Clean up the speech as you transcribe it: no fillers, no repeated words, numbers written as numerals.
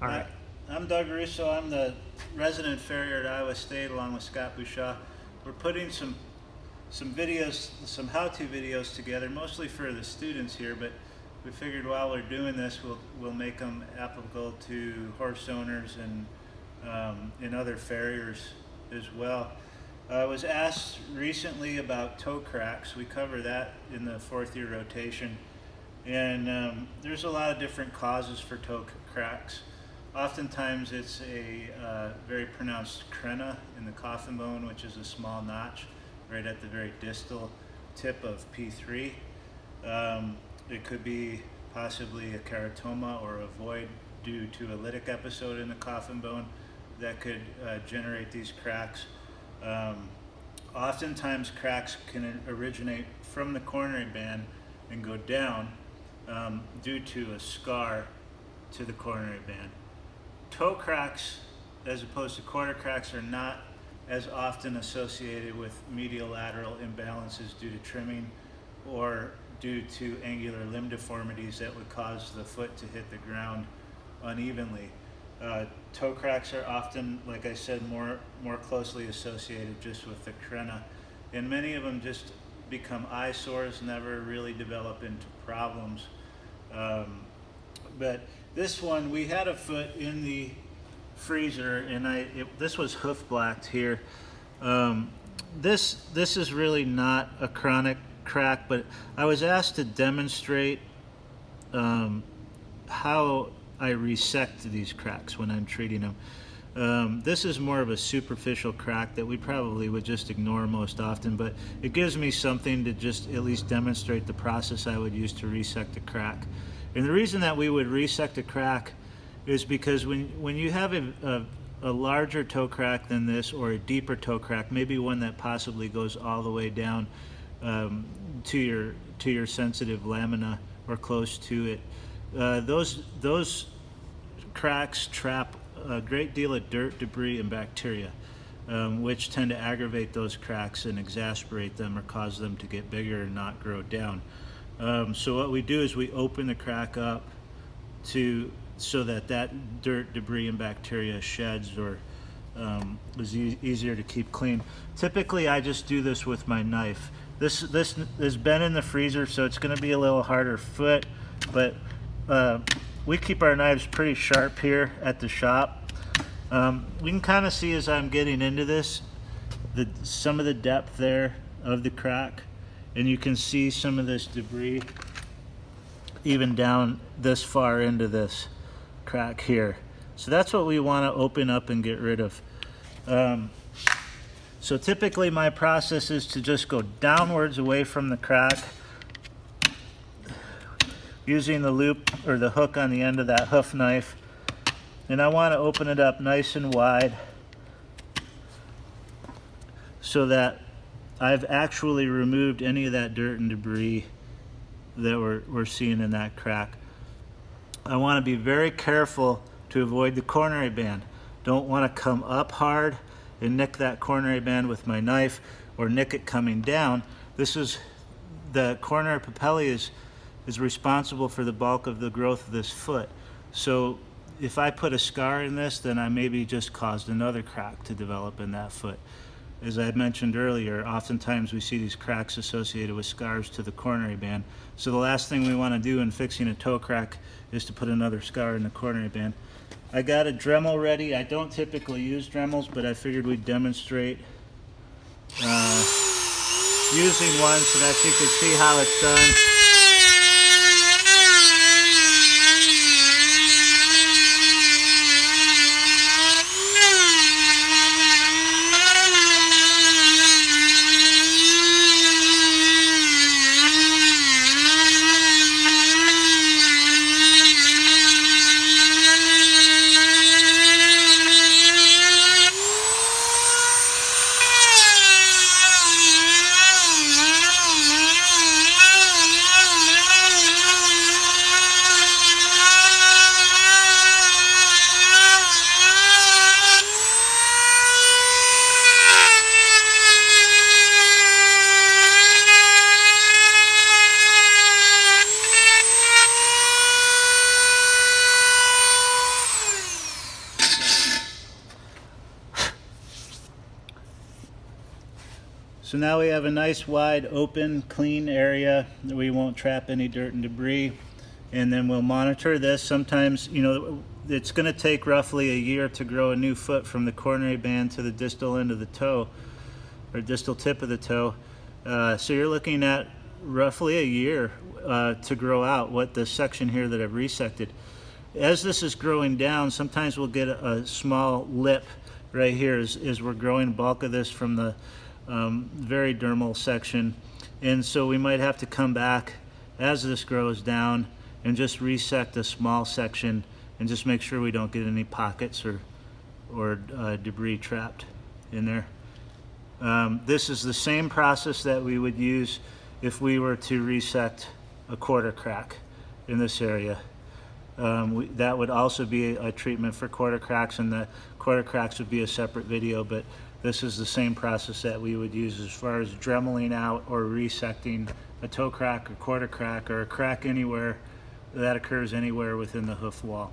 All Hi, right. I'm Doug Russo. I'm the resident farrier at Iowa State along with Scott Bouchard. We're putting some videos, some how-to videos together, mostly for the students here, but we figured while we're doing this, we'll make them applicable to horse owners and other farriers as well. I was asked recently about toe cracks. We cover that in the fourth year rotation. And there's a lot of different causes for toe cracks. Oftentimes it's a very pronounced crena in the coffin bone, which is a small notch right at the very distal tip of P3. It could be possibly a keratoma or a void due to a lytic episode in the coffin bone that could generate these cracks. Oftentimes cracks can originate from the coronary band and go down due to a scar to the coronary band. Toe cracks, as opposed to quarter cracks, are not as often associated with medial lateral imbalances due to trimming or due to angular limb deformities that would cause the foot to hit the ground unevenly. Toe cracks are often, like I said, more closely associated just with the crena, and many of them just become eyesores, never really develop into problems. But this one, we had a foot in the freezer, and this was hoof blacked here. This is really not a chronic crack, but I was asked to demonstrate how I resect these cracks when I'm treating them. This is more of a superficial crack that we probably would just ignore most often, but it gives me something to just at least demonstrate the process I would use to resect a crack. And the reason that we would resect a crack is because when you have a larger toe crack than this, or a deeper toe crack, maybe one that possibly goes all the way down to your sensitive lamina or close to it, those cracks trap a great deal of dirt, debris, and bacteria, which tend to aggravate those cracks and exacerbate them or cause them to get bigger and not grow down. So what we do is we open the crack up so that dirt, debris, and bacteria sheds or is easier to keep clean. Typically, I just do this with my knife. This has been in the freezer, so it's going to be a little harder foot, but we keep our knives pretty sharp here at the shop. We can kind of see as I'm getting into this, some of the depth there of the crack, and you can see some of this debris even down this far into this crack here. So that's what we want to open up and get rid of. So typically my process is to just go downwards away from the crack, using the loop or the hook on the end of that hoof knife, and I want to open it up nice and wide so that I've actually removed any of that dirt and debris that we're seeing in that crack. I want to be very careful to avoid the coronary band. Don't want to come up hard and nick that coronary band with my knife or nick it coming down. The coronary papillae is responsible for the bulk of the growth of this foot. So if I put a scar in this, then I maybe just caused another crack to develop in that foot. As I mentioned earlier, oftentimes we see these cracks associated with scars to the coronary band. So the last thing we want to do in fixing a toe crack is to put another scar in the coronary band. I got a Dremel ready. I don't typically use Dremels, but I figured we'd demonstrate using one so that you could see how it's done. So now we have a nice wide open clean area that we won't trap any dirt and debris, and then we'll monitor this. Sometimes, you know, it's going to take roughly a year to grow a new foot from the coronary band to the distal end of the toe, or distal tip of the toe. So you're looking at roughly a year to grow out what the section here that I've resected. As this is growing down, sometimes we'll get a small lip right here as we're growing the bulk of this from the very dermal section, and so we might have to come back as this grows down and just resect a small section and just make sure we don't get any pockets or debris trapped in there. This is the same process that we would use if we were to resect a quarter crack in this area. That would also be a treatment for quarter cracks, and the quarter cracks would be a separate video, but this is the same process that we would use as far as dremeling out or resecting a toe crack or quarter crack or a crack anywhere that occurs anywhere within the hoof wall.